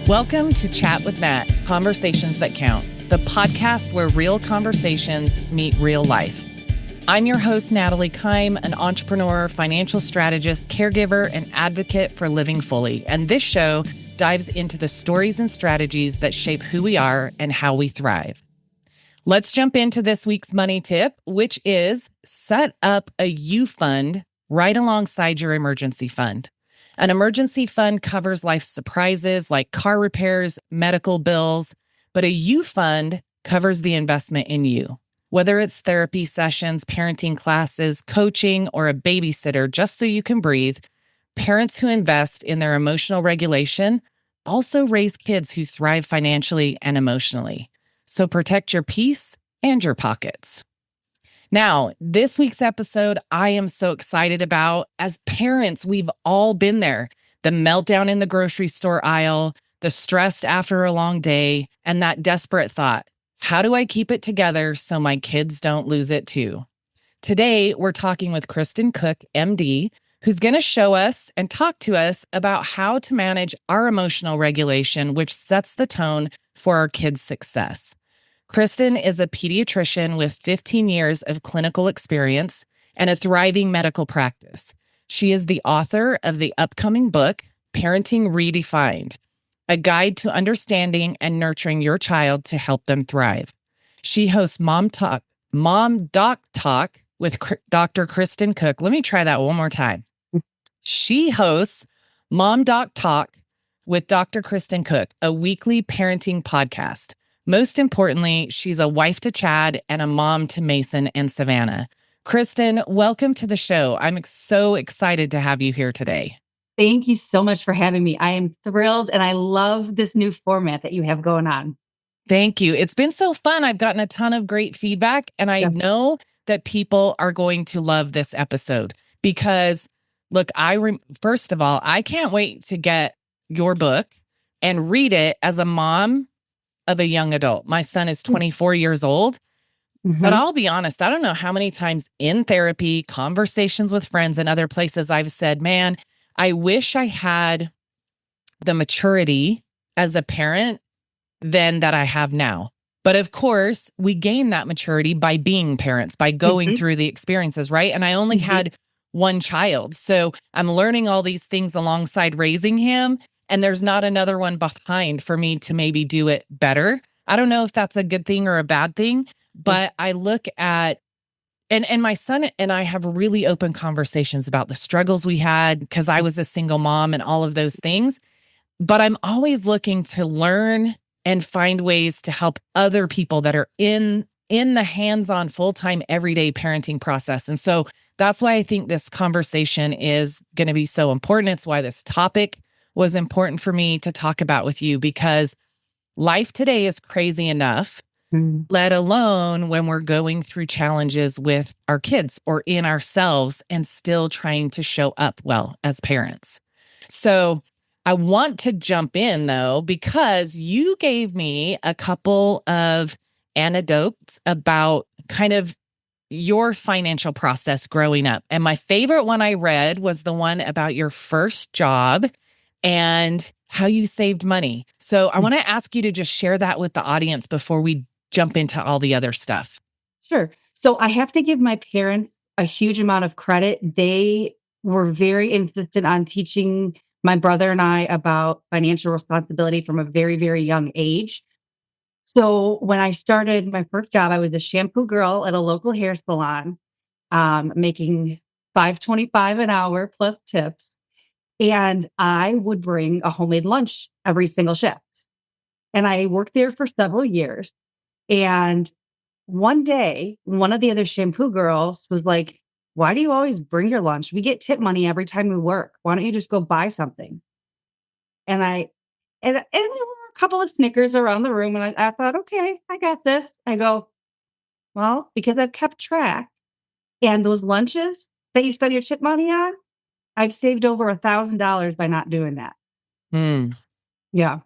Welcome to Chat with Matt, Conversations That Count, the podcast where real conversations meet real life. I'm your host, Natalie Keim, an entrepreneur, financial strategist, caregiver, and advocate for living fully. And this show dives into the stories and strategies that shape who we are and how we thrive. Let's jump into this week's money tip, which is set up a U fund right alongside your emergency fund. An emergency fund covers life's surprises like car repairs, medical bills, but a U fund covers the investment in you. Whether it's therapy sessions, parenting classes, coaching, or a babysitter just so you can breathe, parents who invest in their emotional regulation also raise kids who thrive financially and emotionally. So protect your peace and your pockets. Now, this week's episode, I am so excited about. As parents, we've all been there. The meltdown in the grocery store aisle, the stress after a long day, and that desperate thought, how do I keep it together so my kids don't lose it too? Today, we're talking with Kristen Cook, MD, who's going to show us and talk to us about how to manage our emotional regulation, which sets the tone for our kids' success. Kristen is a pediatrician with 15 years of clinical experience and a thriving medical practice. She is the author of the upcoming book, Parenting Redefined, a guide to understanding and nurturing your child to help them thrive. She hosts Mom Doc Talk with Dr. Kristen Cook. Let me try that one more time. She hosts Mom Doc Talk with Dr. Kristen Cook, a weekly parenting podcast. Most importantly, she's a wife to Chad and a mom to Mason and Savannah. Kristen, welcome to the show. I'm so excited to have you here today. Thank you so much for having me. I am thrilled and I love this new format that you have going on. Thank you. It's been so fun. I've gotten a ton of great feedback and I know that people are going to love this episode because, look, first of all, I can't wait to get your book and read it as a mom of a young adult. My son is 24 years old, but I'll be honest, I don't know how many times in therapy, conversations with friends and other places I've said, man, I wish I had the maturity as a parent than that I have now. But of course, we gain that maturity by being parents, by going through the experiences, right? And I only had one child. So I'm learning all these things alongside raising him. And there's not another one behind for me to maybe do it better. I don't know if that's a good thing or a bad thing, but I look at, and my son and I have really open conversations about the struggles we had because I was a single mom and all of those things. But I'm always looking to learn and find ways to help other people that are in the hands-on, full-time, everyday parenting process. And so that's why I think this conversation is going to be so important. It's why this topic was important for me to talk about with you because life today is crazy enough, let alone when we're going through challenges with our kids or in ourselves and still trying to show up well as parents. So I want to jump in though, because you gave me a couple of anecdotes about kind of your financial process growing up. And my favorite one I read was the one about your first job and how you saved money. So I want to ask you to just share that with the audience before we jump into all the other stuff. Sure. So I have to give my parents a huge amount of credit. They were very insistent on teaching my brother and I about financial responsibility from a very, very young age. So when I started my first job, I was a shampoo girl at a local hair salon, making $5.25 an hour plus tips. And I would bring a homemade lunch every single shift. And I worked there for several years. And one day, one of the other shampoo girls was like, why do you always bring your lunch? We get tip money every time we work. Why don't you just go buy something? And there were a couple of snickers around the room. And I thought, okay, I got this. I go, well, because I've kept track and those lunches that you spend your tip money on, I've saved over $1,000 by not doing that. Yeah.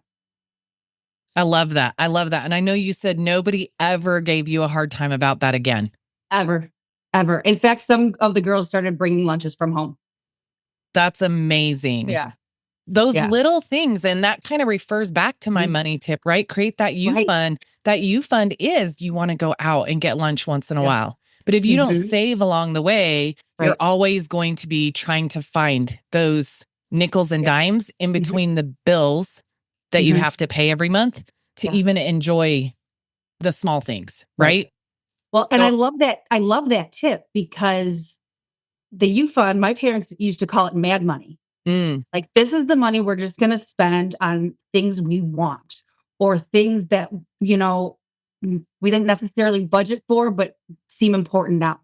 I love that. I love that. And I know you said nobody ever gave you a hard time about that again. Ever. In fact, some of the girls started bringing lunches from home. That's amazing. Yeah. those Yeah. little things. And that kind of refers back to my money tip, right? Create that you Right. fund. That you fund is you want to go out and get lunch once in a Yeah. while. But if you don't Mhm. save along the way, you're Right. always going to be trying to find those nickels and Yeah. dimes in Mhm. between the bills that you Mhm. have to pay every month to Yeah. even enjoy the small things, Right. right? Well, and I So, love that. I love that tip because the U fund, my parents used to call it mad money. mm, Like, this is the money we're just going to spend on things we want or things that, we didn't necessarily budget for, but seem important now.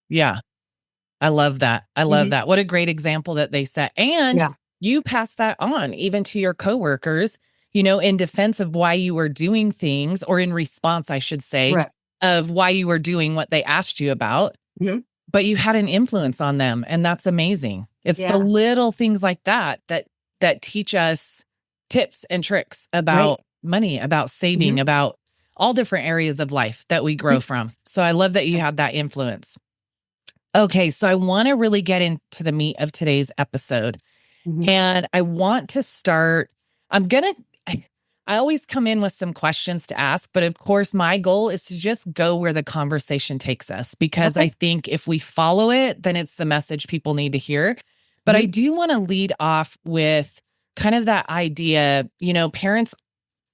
yeah. I love that. I love Mhm. that. What a great example that they set. And Yeah. you pass that on even to your coworkers, in defense of why you were doing things, or in response, I should say, Right. of why you were doing what they asked you about. Mhm. But you had an influence on them, and that's amazing. It's the Yeah. little things like that teach us tips and tricks Right. about money, about saving, Mhm. about all different areas of life that we grow from. So I love that you had that influence. Okay, so I want to really get into the meat of today's episode. Mhm. And I want to start. I'm going to, I always come in with some questions to ask, but of course, my goal is to just go where the conversation takes us, because I Okay. think if we follow it, then it's the message people need to hear. But I Mhm. do want to lead off with kind of that idea, parents,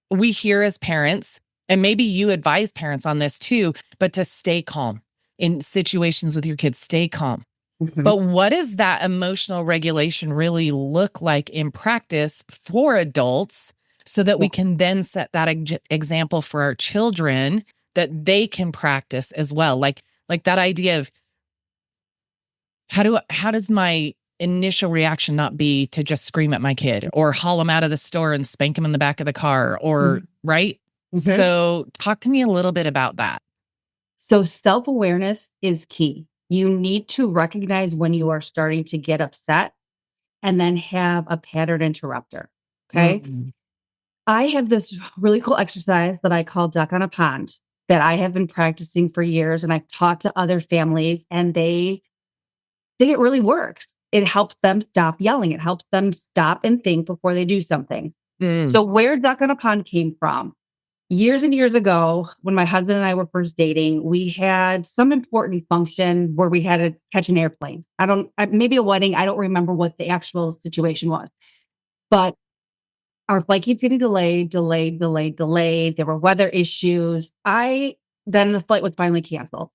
we hear as parents, and maybe you advise parents on this too, but to stay calm in situations with your kids, stay calm. Mhm. But what does that emotional regulation really look like in practice for adults, so that Yeah. we can then set that example for our children that they can practice as well? Like that idea of how does my initial reaction not be to just scream at my kid or haul him out of the store and spank him in the back of the car, or Mhm. right? Mhm. So talk to me a little bit about that. So self-awareness is key. You need to recognize when you are starting to get upset and then have a pattern interrupter. Okay. Mm. I have this really cool exercise that I call duck on a pond that I have been practicing for years. And I've talked to other families and they think it really works. It helps them stop yelling. It helps them stop and think before they do something. Mm. So where duck on a pond came from, years and years ago, when my husband and I were first dating, we had some important function where we had to catch an airplane. Maybe a wedding. I don't remember what the actual situation was, but our flight keeps getting delayed, delayed, delayed, delayed. There were weather issues. Then the flight was finally canceled.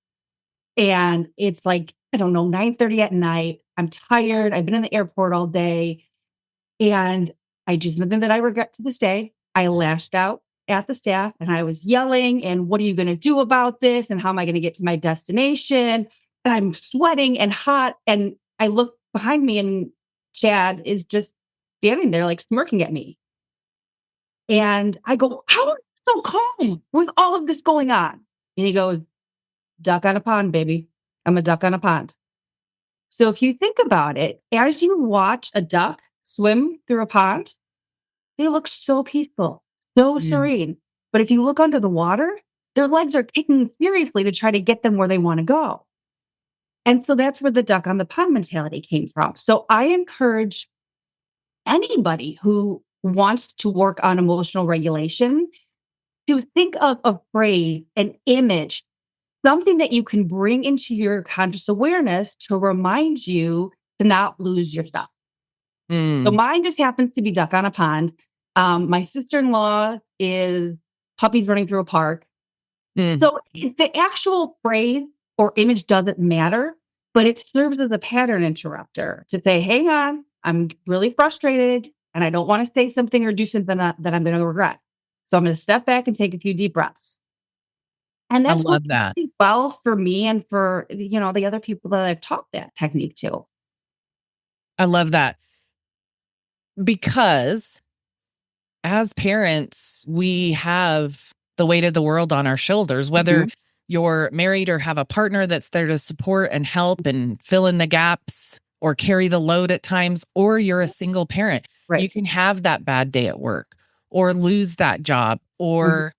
And it's like, I don't know, 9:30 at night. I'm tired. I've been in the airport all day. And I do something that I regret to this day. I lashed out at the staff and I was yelling, and what are you going to do about this? And how am I going to get to my destination? And I'm sweating and hot. And I look behind me and Chad is just standing there like smirking at me. And I go, how are you so calm with all of this going on? And he goes, duck on a pond, baby. I'm a duck on a pond. So if you think about it, as you watch a duck swim through a pond, they look so peaceful, so Mm. serene. But if you look under the water, their legs are kicking furiously to try to get them where they want to go. And so that's where the duck on the pond mentality came from. So I encourage anybody who wants to work on emotional regulation to think of a phrase, an image, something that you can bring into your conscious awareness to remind you to not lose yourself. So Mm. mine just happens to be duck on a pond. My sister-in-law is puppies running through a park. Mm. So the actual phrase or image doesn't matter, but it serves as a pattern interrupter to say, hang on, I'm really frustrated and I don't want to say something or do something that I'm going to regret. So I'm going to step back and take a few deep breaths. And I that's love worked that. really well for me and for, the other people that I've taught that technique to. I love that, because as parents, we have the weight of the world on our shoulders, whether Mhm. you're married or have a partner that's there to support and help and fill in the gaps or carry the load at times, or you're a single parent. Right. You can have that bad day at work or lose that job, Mhm. or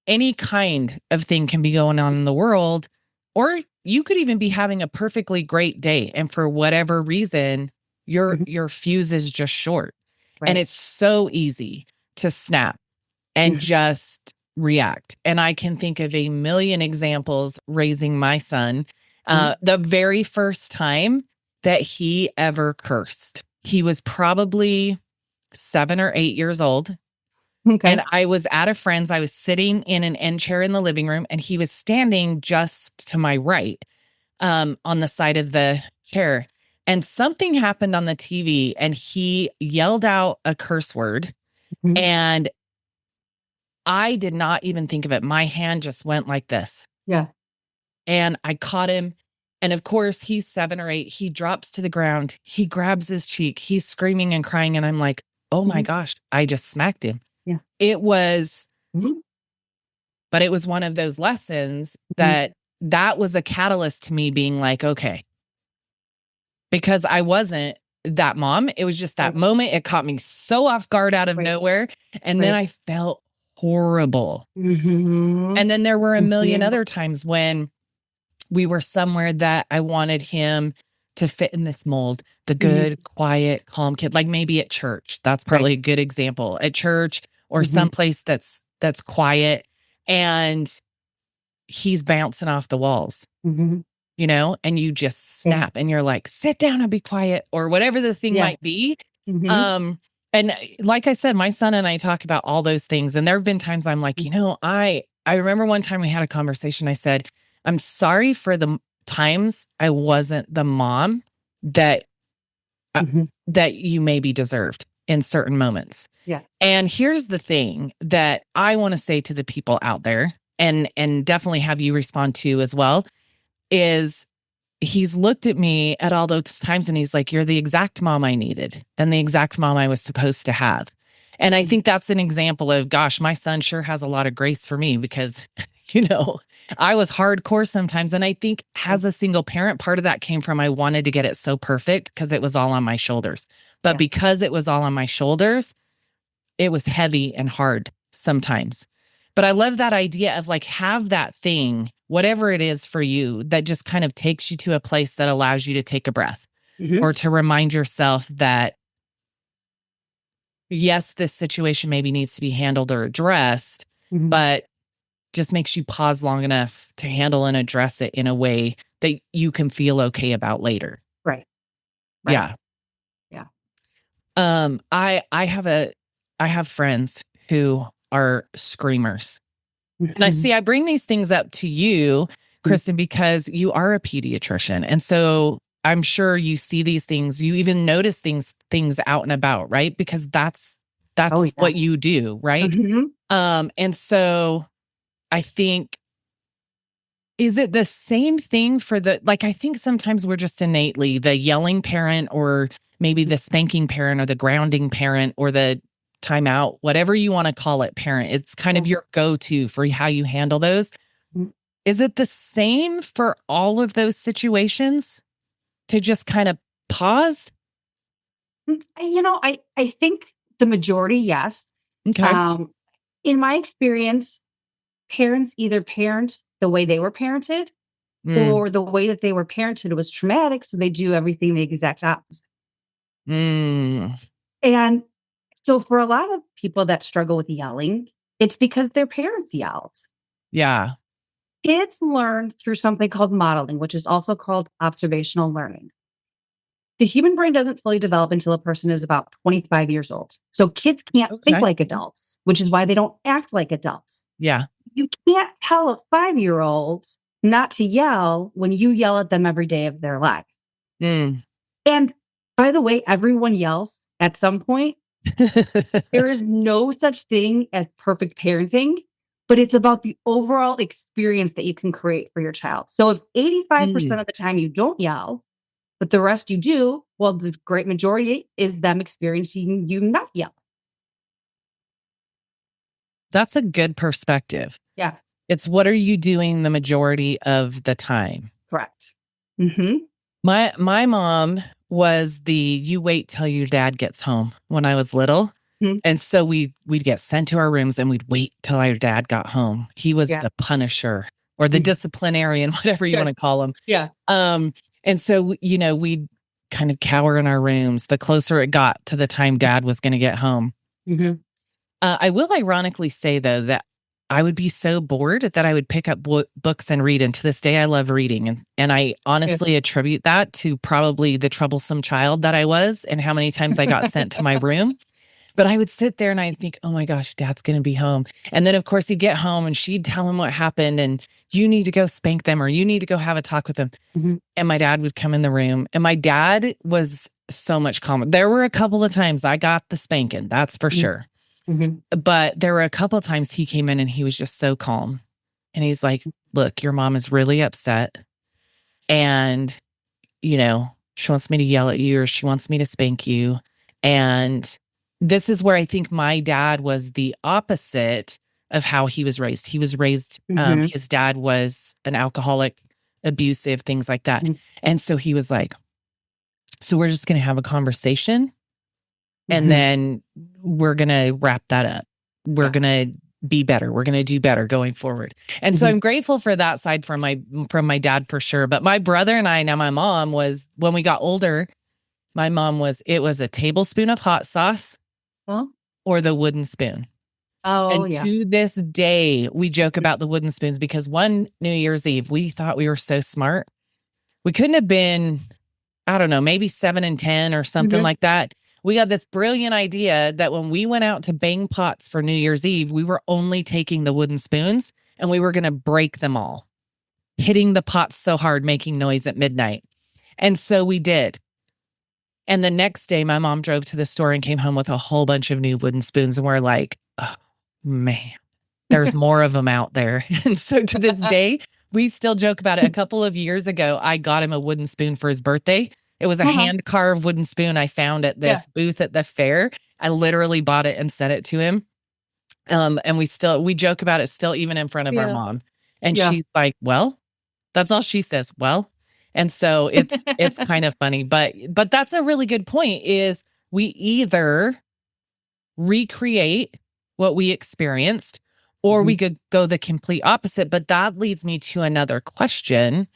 any kind of thing can be going on in the world. Or you could even be having a perfectly great day, and for whatever reason, your Mhm. your fuse is just short. And Right. it's so easy to snap and Mhm. just react. And I can think of a million examples raising my son. Mhm. The very first time that he ever cursed, he was probably 7 or 8 years old. And Okay. I was at a friend's. I was sitting in an end chair in the living room, and he was standing just to my right, on the side of the chair. And something happened on the TV, and he yelled out a curse word. Mhm. And I did not even think of it. My hand just went like this. Yeah. And I caught him. And of course, he's 7 or 8. He drops to the ground. He grabs his cheek. He's screaming and crying. And I'm like, oh my Mhm. gosh, I just smacked him. Yeah. It was, Mhm. but it was one of those lessons Mhm. that was a catalyst to me being like, okay, because I wasn't that mom. It was just that Right. moment. It caught me so off guard out of Right. nowhere. And then Right. I felt horrible. Mhm. And then there were a million Mhm. other times when we were somewhere that I wanted him to fit in this mold, the Mhm. good, quiet, calm kid, like maybe at church. That's Right. probably a good example. At church or Mhm. someplace that's quiet, and he's bouncing off the walls, Mhm. and you just Yeah. snap and you're like, sit down and be quiet, or whatever the thing Yeah. might be. Mhm. Um, and like I said, my son and I talk about all those things. And there have been times I'm like, I remember one time we had a conversation. I said, I'm sorry for the times I wasn't the mom that uh, Mhm. that you maybe deserved in certain moments. Yeah. And here's the thing that I want to say to the people out there, and definitely have you respond to as well, is he's looked at me at all those times and he's like, you're the exact mom I needed and the exact mom I was supposed to have. And I Mhm. think that's an example of, gosh, my son sure has a lot of grace for me because, you know, I was hardcore sometimes. And I think Yeah. as a single parent, part of that came from I wanted to get it so perfect because it was all on my shoulders. But Yeah. because it was all on my shoulders, it was heavy and hard sometimes. But I love that idea of like, have that thing, whatever it is for you, that just kind of takes you to a place that allows you to take a breath Mhm. or to remind yourself that, yes, this situation maybe needs to be handled or addressed, Mhm. but just makes you pause long enough to handle and address it in a way that you can feel okay about later. Right. Right. Yeah. Yeah. I have friends who are screamers. And Mhm. I bring these things up to you, Mhm. Kristen, because you are a pediatrician. And so I'm sure you see these things, you even notice things out and about, right? Because Oh, that's yeah. what you do, right? Mhm. And so I think, is it the same thing for I think sometimes we're just innately the yelling parent, or maybe the spanking parent, or the grounding parent, or the timeout, whatever you want to call it, parent. It's kind Yeah. of your go-to for how you handle those. Mhm. Is it the same for all of those situations, to just kind of pause? I think the majority, yes. Okay. Um, in my experience, parents either parent the way they were parented Mm, or the way that they were parented was traumatic, so they do everything the exact opposite. mm, And so for a lot of people that struggle with yelling, it's because their parents yelled. yeah. Kids learn through something called modeling, which is also called observational learning. The human brain doesn't fully develop until a person is about 25 years old. So kids can't think Okay. like adults, which is why they don't act like adults. Yeah. You can't tell a 5-year-old not to yell when you yell at them every day of their life. Mm. And by the way, everyone yells at some point. There is no such thing as perfect parenting, but it's about the overall experience that you can create for your child. So if 85% Mm. of the time you don't yell, but the rest you do, well, the great majority is them experiencing you not yell. That's a good perspective. Yeah, It's, what are you doing the majority of the time? correct. Hmm. My mom was the you wait till your dad gets home when I was little. Hmm. And so we'd get sent to our rooms and we'd wait till our dad got home. He was Yeah. the punisher or the disciplinarian, whatever you want Sure. to call him. Yeah. Um, and so we'd kind of cower in our rooms the closer it got to the time Dad was going to get home. Mm-hmm. I will ironically say, though, that I would be so bored that I would pick up books and read. And to this day, I love reading. And I honestly attribute that to probably the troublesome child that I was and how many times I got sent to my room. But I would sit there and I'd think, oh my gosh, Dad's going to be home. And then, of course, he'd get home and she'd tell him what happened. And you need to go spank them or you need to go have a talk with them. Mm-hmm. And my dad would come in the room. And my dad was so much calmer. There were a couple of times I got the spanking, that's for sure. Mm-hmm. But there were a couple of times he came in and he was just so calm. And he's like, look, your mom is really upset. And, you know, she wants me to yell at you or she wants me to spank you. And this is where I think my dad was the opposite of how he was raised. He was raised, his dad was an alcoholic, abusive, things like that. Mm-hmm. And so he was like, so we're just going to have a conversation. And then we're going to wrap that up. We're going to be better. We're going to do better going forward. And so I'm grateful for that side from my dad for sure. But my brother and I, now my mom was, when we got older, my mom was, it was a tablespoon of hot sauce or the wooden spoon. Oh, and to this day, we joke about the wooden spoons because one New Year's Eve, we thought we were so smart. We couldn't have been, I don't know, maybe 7 and 10 or something like that. We got this brilliant idea that when we went out to bang pots for New Year's Eve, we were only taking the wooden spoons and we were going to break them all, hitting the pots so hard, making noise at midnight. And so we did. And the next day, my mom drove to the store and came home with a whole bunch of new wooden spoons. And we're like, oh, man, there's more of them out there. And so to this day, we still joke about it. A couple of years ago, I got him a wooden spoon for his birthday. It was a hand-carved wooden spoon I found at this booth at the fair. I literally bought it and sent it to him. And we joke about it still even in front of our mom. And she's like, well, that's all she says. Well, and so it's kind of funny, but that's a really good point is we either recreate what we experienced or we could go the complete opposite. But that leads me to another question.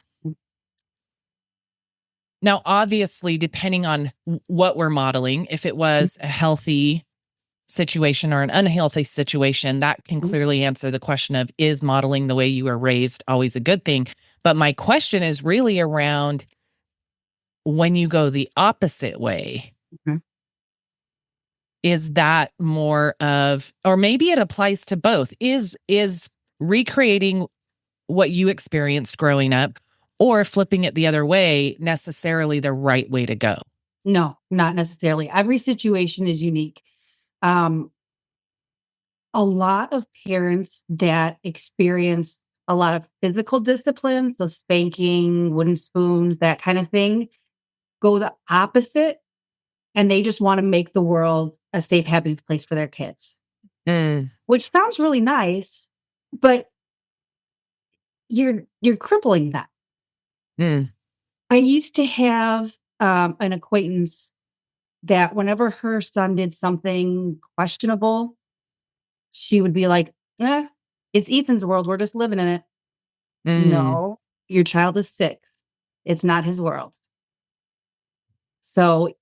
Now, obviously, depending on what we're modeling, if it was a healthy situation or an unhealthy situation, that can clearly answer the question of, is modeling the way you were raised always a good thing? But my question is really around when you go the opposite way, is that more of, or maybe it applies to both, is recreating what you experienced growing up or flipping it the other way necessarily the right way to go? No, not necessarily. Every situation is unique. A lot of parents that experience a lot of physical discipline, so spanking, wooden spoons, that kind of thing, go the opposite. And they just want to make the world a safe, happy place for their kids, which sounds really nice, but you're crippling that. I used to have an acquaintance that whenever her son did something questionable, she would be like, it's Ethan's world. We're just living in it. No, your child is 6. It's not his world. So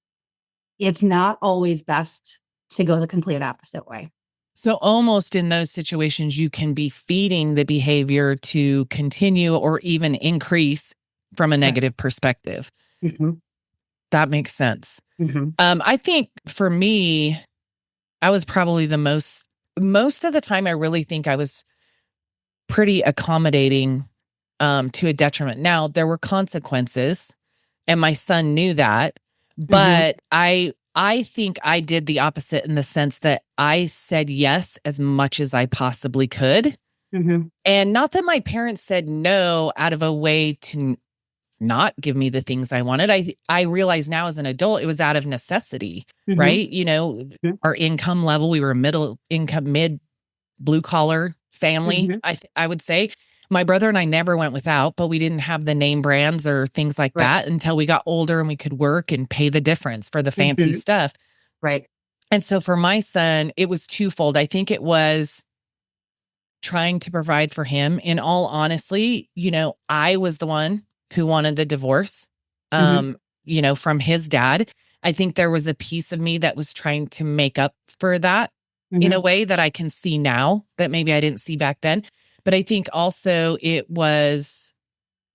it's not always best to go the complete opposite way. So almost in those situations, you can be feeding the behavior to continue or even increase from a negative perspective. That makes sense. I think for me, I was probably the most of the time, I really think I was pretty accommodating to a detriment. Now, there were consequences and my son knew that, but I think I did the opposite in the sense that I said yes as much as I possibly could. And not that my parents said no out of a way to not give me the things I wanted. I realize now as an adult, it was out of necessity, right? You know, our income level, we were middle income, mid blue collar family, I would say. My brother and I never went without, but we didn't have the name brands or things like that until we got older and we could work and pay the difference for the fancy stuff. Right. And so for my son, it was twofold. I think it was trying to provide for him. In all honesty, you know, I was the one who wanted the divorce. from his dad. I think there was a piece of me that was trying to make up for that in a way that I can see now that maybe I didn't see back then. But I think also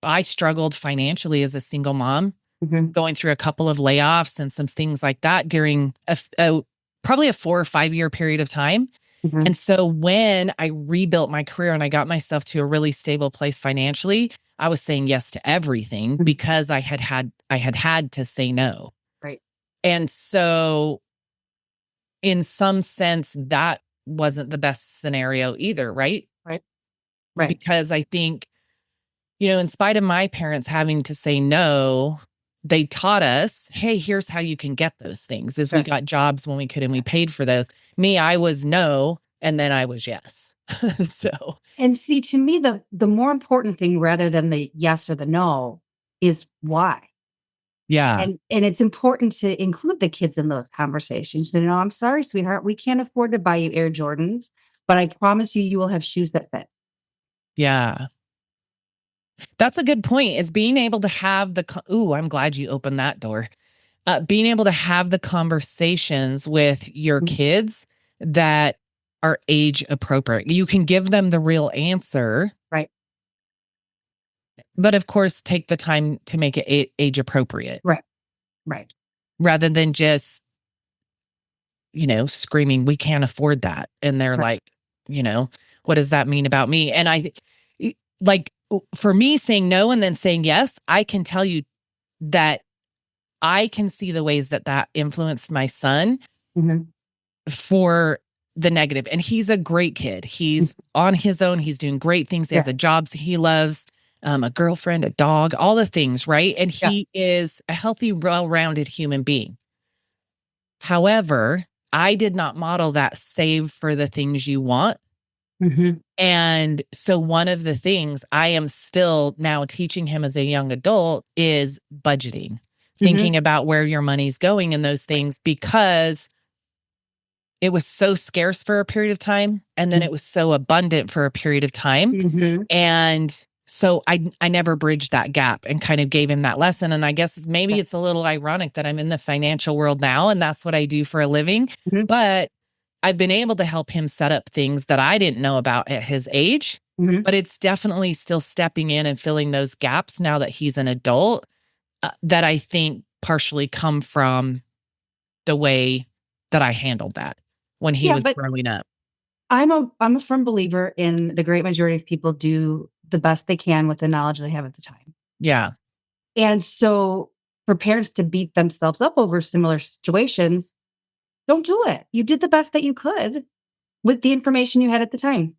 I struggled financially as a single mom, going through a couple of layoffs and some things like that during probably a 4 or 5 year period of time. And so when I rebuilt my career and I got myself to a really stable place financially, I was saying yes to everything because I had to say no. Right. And so in some sense, that wasn't the best scenario either, right? Right. Right. Because I think, in spite of my parents having to say no, they taught us, hey, here's how you can get those things. We got jobs when we could and we paid for those. Me, I was no, and then I was yes. And see, to me, the more important thing rather than the yes or the no is why. Yeah. And it's important to include the kids in those conversations. I'm sorry, sweetheart, we can't afford to buy you Air Jordans, but I promise you will have shoes that fit. Yeah. That's a good point, is being able to have I'm glad you opened that door. Being able to have the conversations with your kids that are age appropriate. You can give them the real answer. Right. But of course, take the time to make it age appropriate. Right. Right. Rather than just, screaming, we can't afford that. And they're like, what does that mean about me? And for me, saying no and then saying yes, I can tell you that I can see the ways that influenced my son for the negative. And he's a great kid. He's on his own. He's doing great things. He has a job he loves, a girlfriend, a dog, all the things, right? And he is a healthy, well-rounded human being. However, I did not model that save for the things you want. And so one of the things I am still now teaching him as a young adult is budgeting, thinking about where your money's going and those things, because it was so scarce for a period of time. And then it was so abundant for a period of time. And so I never bridged that gap and kind of gave him that lesson. And I guess maybe it's a little ironic that I'm in the financial world now and that's what I do for a living. But I've been able to help him set up things that I didn't know about at his age, but it's definitely still stepping in and filling those gaps now that he's an adult, that I think partially come from the way that I handled that when he was growing up. I'm a firm believer in the great majority of people do the best they can with the knowledge they have at the time. Yeah. And so for parents to beat themselves up over similar situations, don't do it. You did the best that you could with the information you had at the time.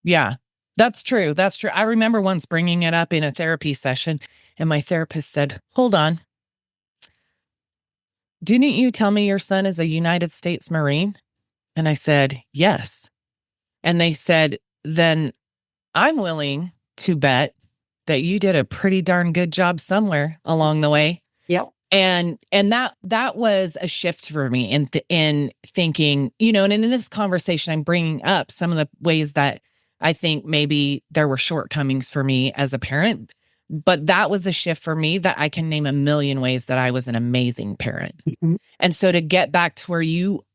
Yeah, that's true. That's true. I remember once bringing it up in a therapy session and my therapist said, hold on. Didn't you tell me your son is a United States Marine? And I said, yes. And they said, then I'm willing to bet that you did a pretty darn good job somewhere along the way. Yep. And that was a shift for me in thinking, and in this conversation, I'm bringing up some of the ways that I think maybe there were shortcomings for me as a parent, but that was a shift for me that I can name a million ways that I was an amazing parent. And so to get back to where you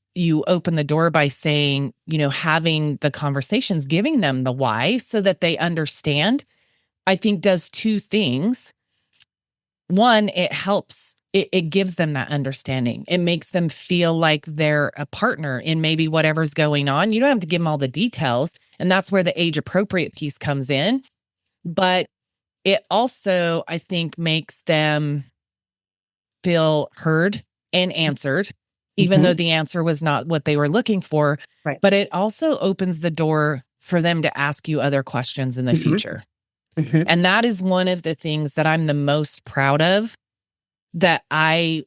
open the door by saying, having the conversations, giving them the why so that they understand, I think does two things. One, it helps. It gives them that understanding. It makes them feel like they're a partner in maybe whatever's going on. You don't have to give them all the details. And that's where the age appropriate piece comes in. But it also, I think, makes them feel heard and answered, even though the answer was not what they were looking for. Right. But it also opens the door for them to ask you other questions in the future. And that is one of the things that I'm the most proud of, that I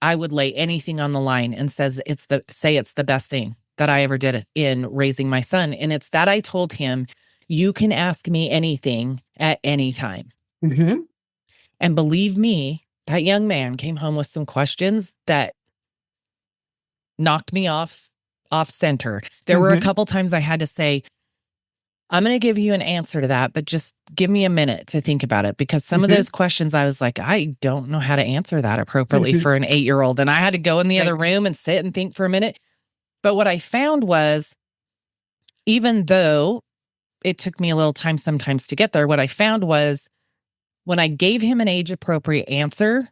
would lay anything on the line and say it's the best thing that I ever did in raising my son. And it's that I told him, you can ask me anything at any time. And believe me, that young man came home with some questions that knocked me off center. There were a couple times I had to say, I'm going to give you an answer to that, but just give me a minute to think about it, because some of those questions I was like, I don't know how to answer that appropriately for an 8-year-old. And I had to go in the other room and sit and think for a minute. But what I found was, even though it took me a little time sometimes to get there, what I found was when I gave him an age appropriate answer,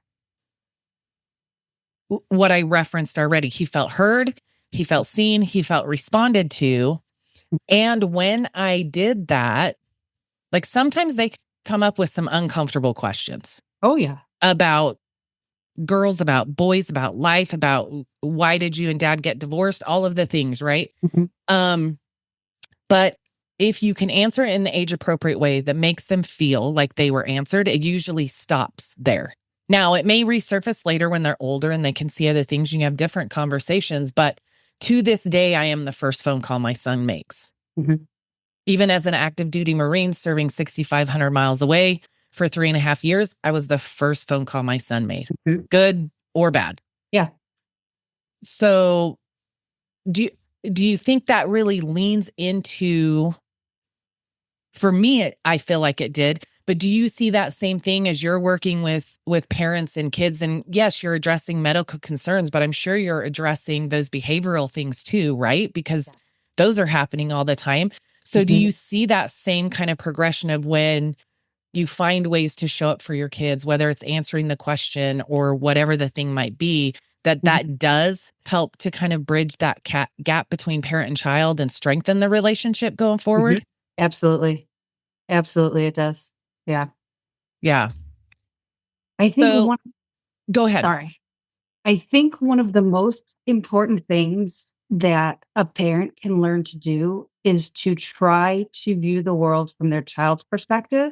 what I referenced already, he felt heard, he felt seen, he felt responded to. And when I did that, like sometimes they come up with some uncomfortable questions. Oh, yeah. About girls, about boys, about life, about why did you and dad get divorced, all of the things, right? But if you can answer it in the age appropriate way that makes them feel like they were answered, it usually stops there. Now, it may resurface later when they're older and they can see other things. You can have different conversations, but to this day, I am the first phone call my son makes. Even as an active duty Marine serving 6,500 miles away for 3.5 years, I was the first phone call my son made, good or bad. Yeah. So do you think that really leans into, for me, I feel like it did, but do you see that same thing as you're working with parents and kids? And yes, you're addressing medical concerns, but I'm sure you're addressing those behavioral things too, right? Because those are happening all the time. So do you see that same kind of progression of when you find ways to show up for your kids, whether it's answering the question or whatever the thing might be, that does help to kind of bridge that gap between parent and child and strengthen the relationship going forward? Absolutely. Absolutely, it does. Yeah. Yeah. I think Go ahead. Sorry. I think one of the most important things that a parent can learn to do is to try to view the world from their child's perspective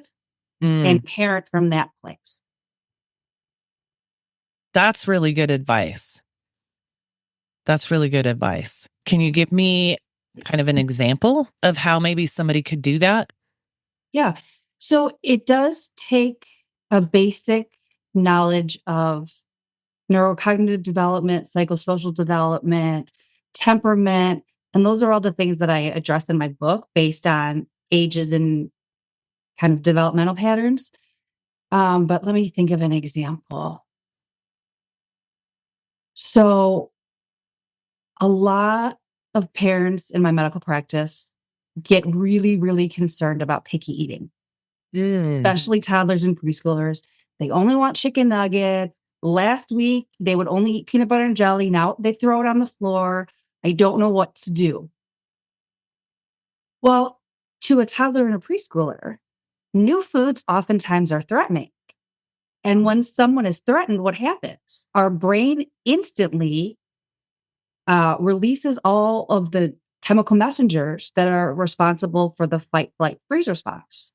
and parent from that place. That's really good advice. That's really good advice. Can you give me kind of an example of how maybe somebody could do that? Yeah. So it does take a basic knowledge of neurocognitive development, psychosocial development, temperament. And those are all the things that I address in my book based on ages and kind of developmental patterns. But let me think of an example. So a lot of parents in my medical practice get really, really concerned about picky eating, especially toddlers and preschoolers. They only want chicken nuggets. Last week, they would only eat peanut butter and jelly. Now they throw it on the floor. I don't know what to do. Well, to a toddler and a preschooler, new foods oftentimes are threatening. And when someone is threatened, what happens? Our brain instantly releases all of the chemical messengers that are responsible for the fight, flight, freeze response.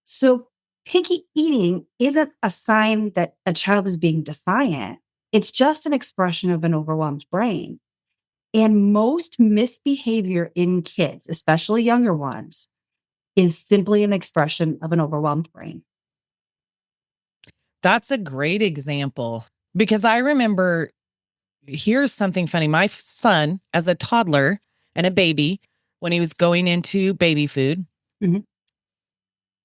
So picky eating isn't a sign that a child is being defiant. It's just an expression of an overwhelmed brain. And most misbehavior in kids, especially younger ones, is simply an expression of an overwhelmed brain. That's a great example, because I remember, here's something funny. My son, as a toddler and a baby, when he was going into baby food,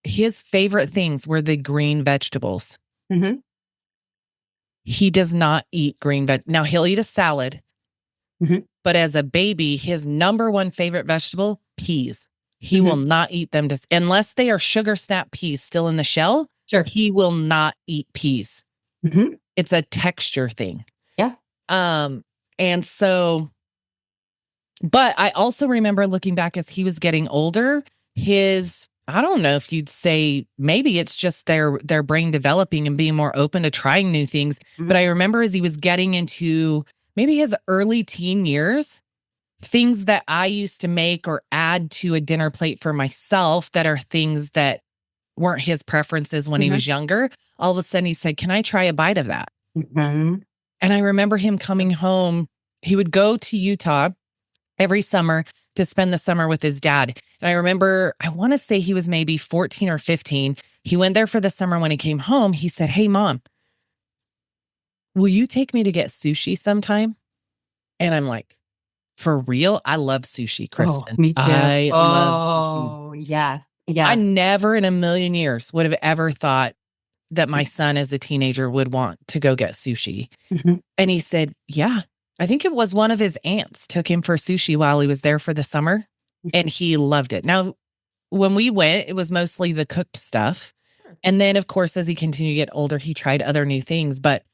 his favorite things were the green vegetables. He does not eat green Now, he'll eat a salad, but as a baby, his number one favorite vegetable, peas. He will not eat them unless they are sugar snap peas still in the shell. Sure. He will not eat peas. It's a texture thing. Yeah. And so, but I also remember looking back as he was getting older, I don't know if you'd say, maybe it's just their brain developing and being more open to trying new things. But I remember as he was getting into maybe his early teen years, things that I used to make or add to a dinner plate for myself that are things that weren't his preferences when he was younger. All of a sudden he said, "Can I try a bite of that?" And I remember him coming home. He would go to Utah every summer to spend the summer with his dad. And I remember, I want to say he was maybe 14 or 15. He went there for the summer. When he came home, he said, "Hey, Mom, will you take me to get sushi sometime?" And I'm like, For real, I love sushi, Oh, Kristen. me too. I love sushi. Oh, yes. I Yes. never in a million years would have ever thought that my son as a teenager would want to go get sushi. Mhm. And he said, yeah, I think it was one of his aunts took him for sushi while he was there for the summer, and he loved it. Now, when we went, it was mostly the cooked stuff. Sure. And then, of course, as he continued to get older, he tried other new things. But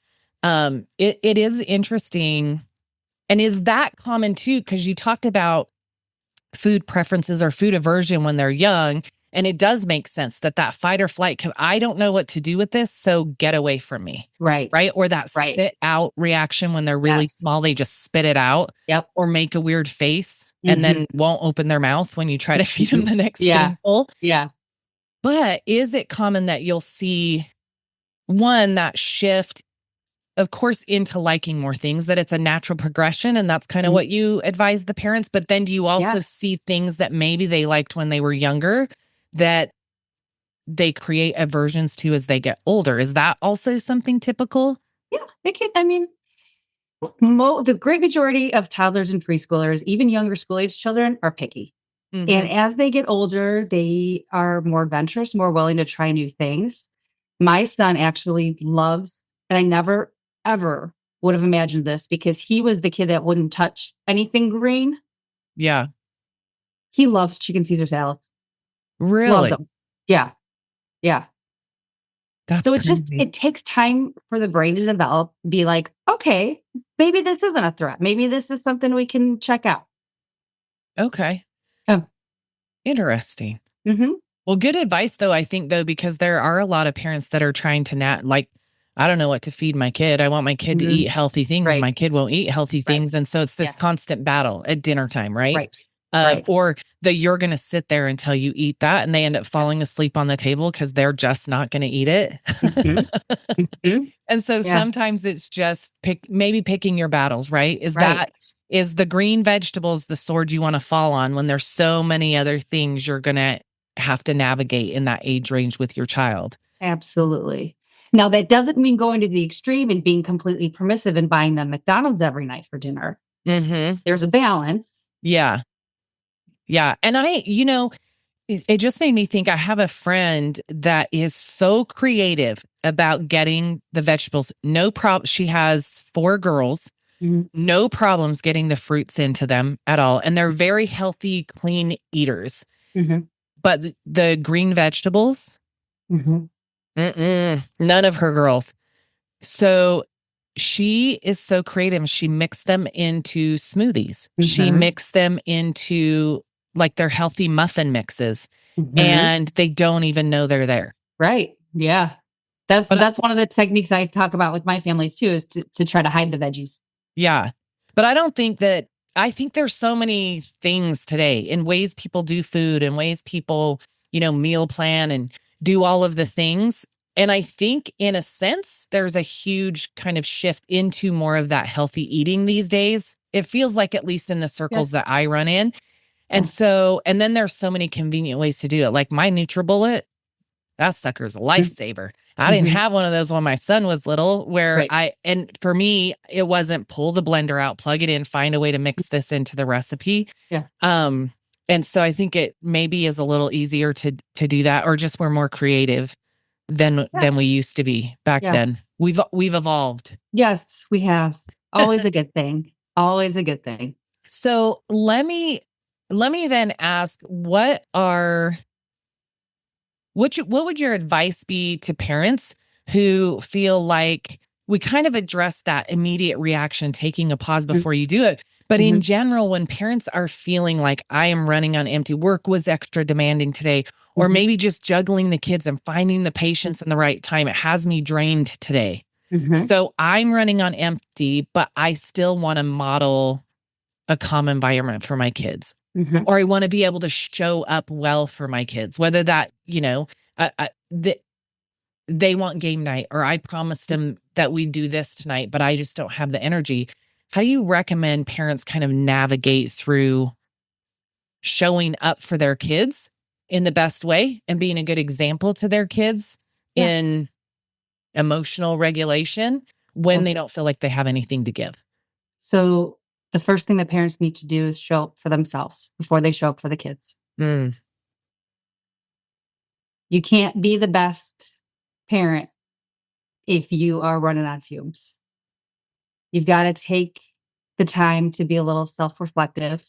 it is interesting. And is that common too? Because you talked about food preferences or food aversion when they're young. And it does make sense that that fight or flight, I don't know what to do with this, so get away from me. Right. Right. Or that Right. spit out reaction when they're really Yes. small, they just spit it out. Yep. Or make a weird face and then won't open their mouth when you try to feed them the next Yeah. spoonful. Yeah. But is it common that you'll see that shift, of course, into liking more things, that it's a natural progression, and that's kind of what you advise the parents? But then do you also see things that maybe they liked when they were younger that they create aversions to as they get older? Is that also something typical? Yeah. I mean, the great majority of toddlers and preschoolers, even younger school age children, are picky. And as they get older, they are more adventurous, more willing to try new things. My son actually loves, and I never, ever would have imagined this because he was the kid that wouldn't touch anything green. Yeah. He loves chicken Caesar salads. Loves Really? them. Yeah. Yeah. That's So crazy. it takes time for the brain to develop, be like, okay, maybe this isn't a threat. Maybe this is something we can check out. Okay. Oh. Interesting. Mm-hmm. Well, good advice, though, I think, though, because there are a lot of parents that are trying to like, I don't know what to feed my kid. I want my kid to eat healthy things. Right. My kid won't eat healthy things. And so it's this constant battle at dinner time, right? Right. Or that you're going to sit there until you eat that, and they end up falling asleep on the table because they're just not going to eat it. And so sometimes it's just maybe picking your battles, right? Is the green vegetables the sword you want to fall on when there's so many other things you're going to have to navigate in that age range with your child? Absolutely. Now, that doesn't mean going to the extreme and being completely permissive and buying them McDonald's every night for dinner. There's a balance. Yeah. Yeah. And it just made me think, I have a friend that is so creative about getting the vegetables. No problem. She has 4 girls. No problems getting the fruits into them at all. And they're very healthy, clean eaters. But the green vegetables, none of her girls. So she is so creative. She mixed them into smoothies. She mixed them into like their healthy muffin mixes. And they don't even know they're there. Right. Yeah. That's one of the techniques I talk about with my families too, is to try to hide the veggies. Yeah. But I think there's so many things today in ways people do food and ways people, meal plan and do all of the things. And I think in a sense, there's a huge kind of shift into more of that healthy eating these days. It feels like, at least in the circles that I run in. And and then there's so many convenient ways to do it. Like my NutriBullet, that sucker's a lifesaver. I didn't have one of those when my son was little, where and for me, it wasn't pull the blender out, plug it in, find a way to mix this into the recipe. Yeah. And so I think it maybe is a little easier to do that, or just we're more creative than we used to be back then. We've evolved. Yes, we have. Always a good thing. Always a good thing. So let me then ask, what would your advice be to parents who feel like, we kind of addressed that immediate reaction, taking a pause before you do it. But in general, when parents are feeling like, I am running on empty, work was extra demanding today, or maybe just juggling the kids and finding the patience and the right time, it has me drained today. So I'm running on empty, but I still want to model a calm environment for my kids. Or I want to be able to show up well for my kids, whether that, they want game night, or I promised them that we'd do this tonight, but I just don't have the energy. How do you recommend parents kind of navigate through showing up for their kids in the best way and being a good example to their kids in emotional regulation when they don't feel like they have anything to give? So The first thing that parents need to do is show up for themselves before they show up for the kids. Mm. You can't be the best parent if you are running on fumes. You've got to take the time to be a little self-reflective.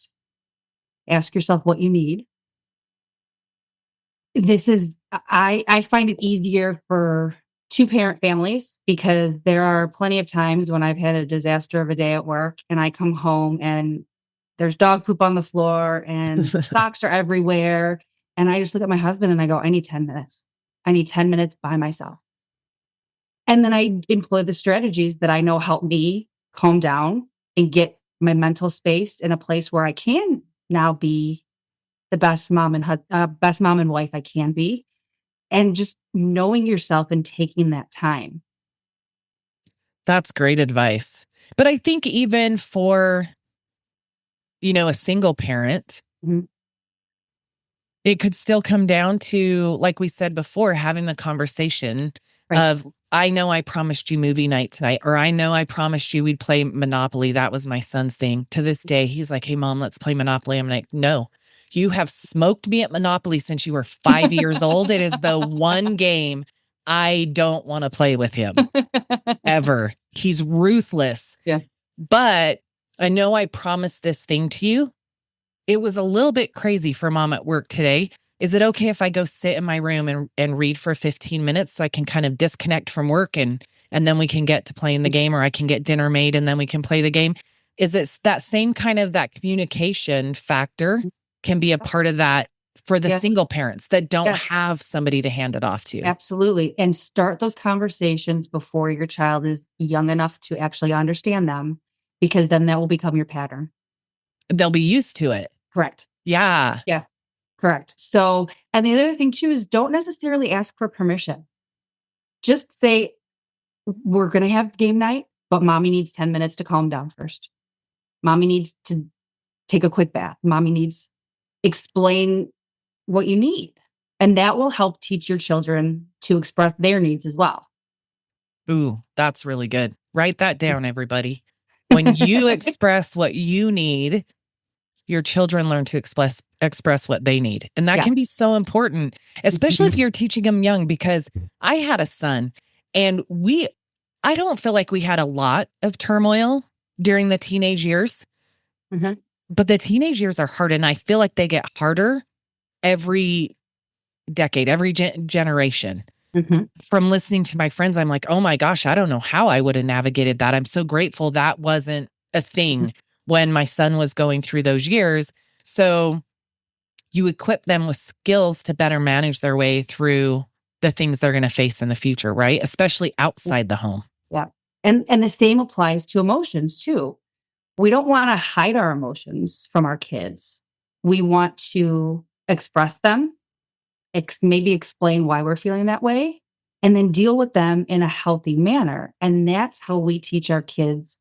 Ask yourself what you need. I find it easier for two-parent families because there are plenty of times when I've had a disaster of a day at work and I come home and there's dog poop on the floor and socks are everywhere. And I just look at my husband and I go, I need 10 minutes. I need 10 minutes by myself. And then I employ the strategies that I know help me calm down and get my mental space in a place where I can now be the best mom and wife I can be. And just knowing yourself and taking that time. That's great advice. But I think even for, a single parent, Mhm. it could still come down to, like we said before, having the conversation Right. of, I know I promised you movie night tonight, or I know I promised you we'd play Monopoly. That was my son's thing. To this day, he's like, hey, mom, let's play Monopoly. I'm like, no, you have smoked me at Monopoly since you were 5 years old. It is the one game I don't want to play with him ever. He's ruthless. Yeah. But I know I promised this thing to you. It was a little bit crazy for mom at work today. Is it okay if I go sit in my room and read for 15 minutes so I can kind of disconnect from work and then we can get to playing the game, or I can get dinner made and then we can play the game? Is it that same kind of that communication factor can be a part of that for the single parents that don't have somebody to hand it off to? Absolutely. And start those conversations before your child is young enough to actually understand them, because then that will become your pattern. They'll be used to it. Correct. Yeah. Yeah. Correct. So, and the other thing too is don't necessarily ask for permission. Just say, we're going to have game night, but mommy needs 10 minutes to calm down first. Mommy needs to take a quick bath. Mommy needs explain what you need. And that will help teach your children to express their needs as well. Ooh, that's really good. Write that down, everybody. When you express what you need, your children learn to express what they need. And that can be so important, especially if you're teaching them young, because I had a son and I don't feel like we had a lot of turmoil during the teenage years, but the teenage years are hard. And I feel like they get harder every decade, every generation. From listening to my friends, I'm like, oh my gosh, I don't know how I would have navigated that. I'm so grateful that wasn't a thing when my son was going through those years. So you equip them with skills to better manage their way through the things they're going to face in the future, right? Especially outside the home. Yeah. And the same applies to emotions too. We don't want to hide our emotions from our kids. We want to express them, maybe explain why we're feeling that way, and then deal with them in a healthy manner. And that's how we teach our kids